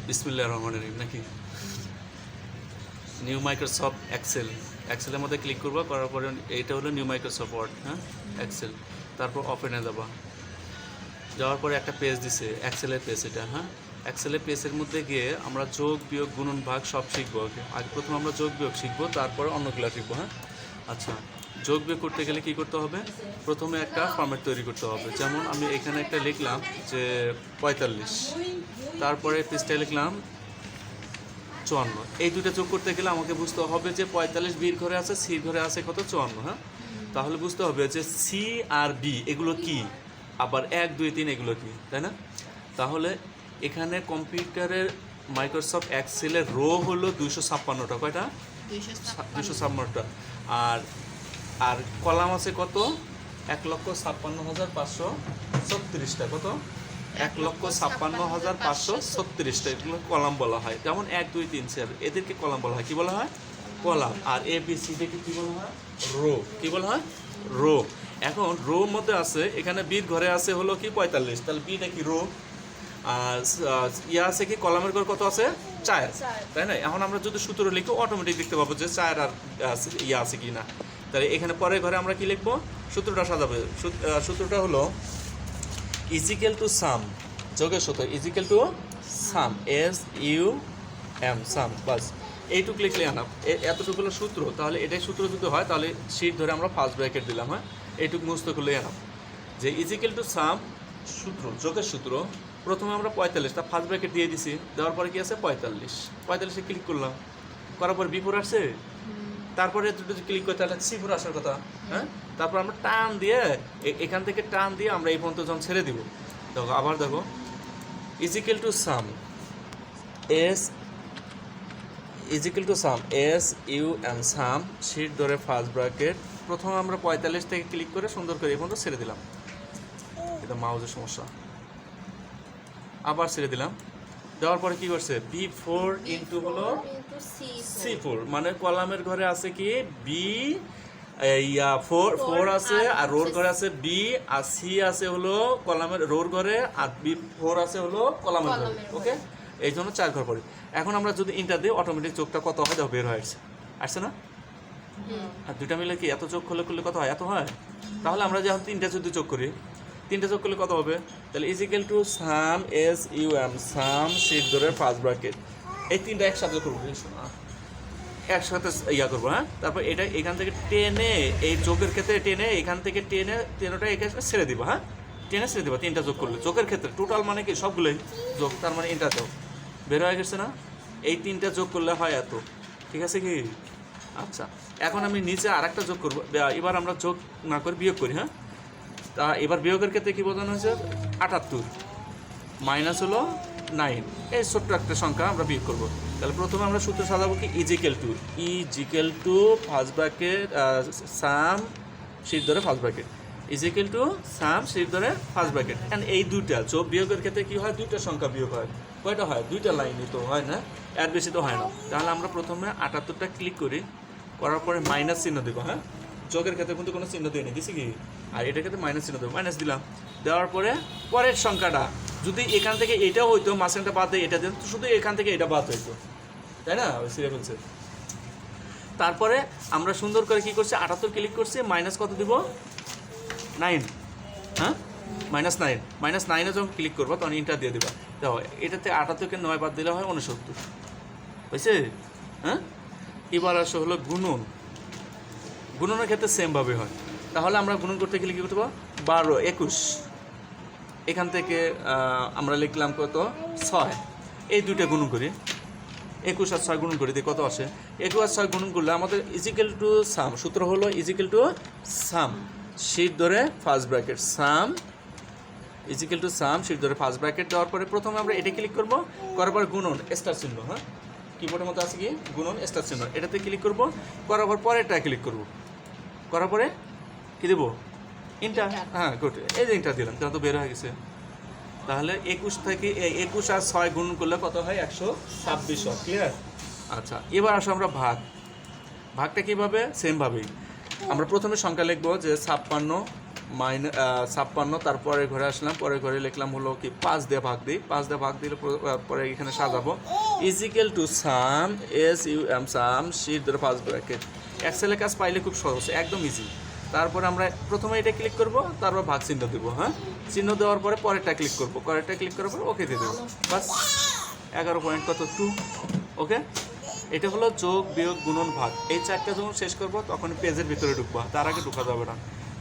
বিসমিল্লাহির রহমানির রহিম নাকি নিউ মাইক্রোসফট এক্সেলের মধ্যে ক্লিক করবো, করার পরে এইটা হলো নিউ মাইক্রোসফট ওয়ার্ড, হ্যাঁ এক্সেল। তারপর ওপেনে যাওয়ার পরে একটা পেজ দিছে এক্সেলের পেজ, এটা হ্যাঁ এক্সেলের পেজের মধ্যে গিয়ে আমরা যোগ বিয়োগ গুণন ভাগ সব শিখবো। আগে প্রথমে আমরা যোগ বিয়োগ শিখবো, তারপরে অন্যগুলো শিখবো। হ্যাঁ আচ্ছা, যোগ বিয়োগ করতে গেলে কী করতে হবে? প্রথমে একটা ফরম্যাট তৈরি করতে হবে। যেমন আমি এখানে একটা লিখলাম যে 45, তারপরে পৃষ্ঠায় লিখলাম 54। এই দুটো যোগ করতে গেলে আমাকে বুঝতে হবে যে 45 বির ঘরে আছে, সির ঘরে আছে কত 54। হ্যাঁ তাহলে বুঝতে হবে যে সি আর বি এগুলো কি, আবার 1 2 3 এগুলো কি, তাই না? তাহলে এখানে কম্পিউটারের মাইক্রোসফট এক্সেলের রো হলো 256টা। কয়টা? 256টা। আর আর কলাম আছে কত? 1,56,536টা। কত? 1,56,536টা। এগুলো কলাম বলা হয়। যেমন 1 2 3 4 এদেরকে কলাম বলা হয়। কি বলা হয়? Column. R A B C D কি বলা হয়? রো। কি বলা হয়? রো। এখন রোর মধ্যে আছে, এখানে বির ঘরে আছে হলো কি 45, তাহলে বিটা কি রো। আর ইয়া আছে কি কলামের ঘর কত আছে? 4, তাই না? এখন আমরা যদি সূত্র লিখি অটোমেটিক দেখতে পাবো যে 4 আর ইয়া আছে কি না। তাহলে এখানে পরের ঘরে আমরা কি লিখবো? সূত্রটা সাজাবো। সূত্রটা হলো ইজিক্যাল টু সাম, যোগের সূত্র ইজিক্যাল টু সাম, SUM, সাম। বাস এইটুকু লিখলে আনা, এতটুকু হলো সূত্র। তাহলে এটাই সূত্র যদি হয় তাহলে শীট ধরে আমরা ফার্স্ট ব্র্যাকেট দিলাম। হ্যাঁ এইটুকু মুস্ত করলে আনা যে ইজিক্যাল টু সাম সূত্র, যোগের সূত্র। প্রথমে আমরা 45, তা ফার্স্ট ব্র্যাকেট দিয়ে দিছি, দেওয়ার পরে কি আছে 45 ক্লিক করলাম, করার পর বিফোর আসছে, তারপরে যদি ক্লিক করতে তাহলে সিফোর আসার কথা। হ্যাঁ তারপর আমরা টান দিয়ে এখান থেকে টান দিয়ে আমরা এই পর্যন্ত যখন ছেড়ে দিব, দেখো আবার দেখো is equal to some SUM, some sheet ধরে ফার্স্ট ব্র্যাকেট। প্রথমে আমরা 45 থেকে ক্লিক করে সুন্দর করে এই পর্যন্ত ছেড়ে দিলাম, এটা মাউজের সমস্যা। আবার ছেড়ে দিলাম, দেওয়ার পরে কি করছে? B4 ইন্টু হলো C4, মানে কলামের ঘরে আছে কি বি, ফোর আছে, আর রোর ঘরে আছে বি, আর সি আছে হলো কলামের রোর ঘরে, আর B4 আছে হলো কলামের ঘরে। ওকে, এই জন্য 4 ঘর পড়ে। এখন আমরা যদি ইন্টার দিই অটোমেটিক চোখটা কত হয় দেখো বের হয়ে আসছে না? আর দুইটা মিলে কি এত চোখ করলে কত হয়? এত হয়। তাহলে আমরা যখন 3টা যদি যোগ করি, 3টা যোগ করলে কত হবে? তাহলে is equal to some SUM, some sheet ধরে ফার্স্ট ব্র্যাকেট। এই 3টা একসাথে করবো, একসাথে ইয়া করবো। হ্যাঁ তারপর এটা এখান থেকে টেনে, এই যোগের ক্ষেত্রে টেনে এখান থেকে টেনেটা এখানে ছেড়ে দিব। হ্যাঁ টেনে ছেড়ে দেবো 3টা যোগ করলে। যোগের ক্ষেত্রে টোটাল মানে কি সবগুলোই যোগ, তার মানে এটা যোগ বের হয়ে গেছে না? এই 3টা যোগ করলে হয় এত, ঠিক আছে কি? আচ্ছা, এখন আমি নিচে আর একটা যোগ করবো। এবার আমরা যোগ না করে বিয়োগ করি। হ্যাঁ তা এবার বিয়োগের ক্ষেত্রে কী বোঝানো হয়েছে? 78 মাইনাস হলো 9, এই ছোট্ট একটা সংখ্যা আমরা বিয়োগ করবো। তাহলে প্রথমে আমরা সূত্র সাজাবো কি? ইজিক্যাল টু ফার্স্ট ব্র্যাকেট সাম শীট ধরে first bracket, is equal to some sheet ধরে ফার্স্ট ব্র্যাকেট। অ্যান্ড এই দুইটা যোগ বিয়োগের ক্ষেত্রে কী হয়? দুইটা সংখ্যা বিয়োগ হয়। কয়টা হয়? 2টা লাইনই তো হয় না, এর বেশি তো হয় না। তাহলে আমরা প্রথমে 78টা ক্লিক করি, করার পরে মাইনাস চিহ্ন দেবো। হ্যাঁ যোগের ক্ষেত্রে কিন্তু কোনো চিহ্ন দিয়ে দিছি কি? আর এটার ক্ষেত্রে মাইনাস চিহ্ন দেবো, মাইনাস দিলাম। দেওয়ার পরে পরের সংখ্যাটা যদি এখান থেকে এটাও হইতো, মাঝখানটা বাদ দেয় এটা দিন, তো শুধু এখান থেকে এটা বাদ হইতো, তাই না? ওই সিরে ফেলছে। তারপরে আমরা সুন্দর করে কী করছি? 78 ক্লিক করছি, মাইনাস কত দিব? 9। হ্যাঁ -9 যখন ক্লিক করবো তখন ইন্টার দিয়ে দেবা। দেখো এটাতে 78কে 9 বাদ দিলে হয় 69, বুঝছে? হ্যাঁ এবার আসে হলো গুণনের ক্ষেত্রে সেমভাবে হয়। তাহলে আমরা গুণন করতে গেলে কী করতে পারবো? 12 21, এখান থেকে আমরা লিখলাম কত? 6, এই দুইটা গুণন করি, 21 আর 6 গুণন করি দিয়ে কত আসে? 21 আর 6 গুণন করলে আমাদের ইজিক্যাল টু সাম, সূত্র হলো ইজিক্যাল টু সাম শীট ধরে first bracket, some is equal to some sheet ধরে ফার্স্ট ব্র্যাকেট। দেওয়ার পরে প্রথমে আমরা এটা ক্লিক করবো, করার পর গুণন স্টার চিহ্ন। হ্যাঁ কিবোর্ডের মতো আছে কি গুণন স্টার চিহ্ন, এটাতে ক্লিক করবো, করার পর পরেরটা ক্লিক করবো, করার পরে কী দেবো? ইন্টার। হ্যাঁ গুড, এই যে ইন্টার দিলাম, তাহলে তো বের হয়ে গেছে। তাহলে 21 থেকে 21 আর 6 গুণ করলে কত হয়? 126। ক্লিয়ার? আচ্ছা, এবার আসো আমরা ভাগটা কীভাবে? সেমভাবেই আমরা প্রথমে সংখ্যা লিখবো যে 56 -56, তারপরে ঘরে আসলাম, পরে ঘরে লিখলাম হলো কি 5 দিয়ে ভাগ দিই, 5 দিয়ে ভাগ দিলে পরে এখানে সাজাবো is equal to some some sheet ধরে 5 ব্র্যাকেট। এক্সেলের কাজ পাইলে খুব সহজ, একদম ইজি। তারপরে আমরা প্রথমে এটা ক্লিক করব, তারপর ভাগ চিহ্ন দেবো, হ্যাঁ, চিহ্ন দেওয়ার পরে পরেরটা ক্লিক করবো, পরেরটা ক্লিক করার পরে ওকে দিয়ে দেবো, বাস 11 পয়েন্ট কত 2। ওকে, এটা হলো যোগ বিয়োগ গুণন ভাগ। এই 4টা যখন শেষ করবো তখন পেজের ভিতরে ঢুকবো, তার আগে ঢুকা যাবে না।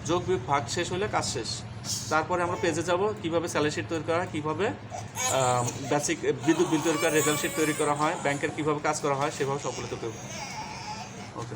যোগ বিয়োগ ভাগ শেষ হলে কাজ শেষ। তারপরে আমরা পেজে যাব, কীভাবে স্যালারি শিট তৈরি করা, কীভাবে বেসিক বিদ্যুৎ বিল তৈরি করা, রেজাল্ট শিট তৈরি করা হয়, ব্যাংকের কীভাবে কাজ করা হয় সেভাবে সবগুলো তো করবো। ওকে।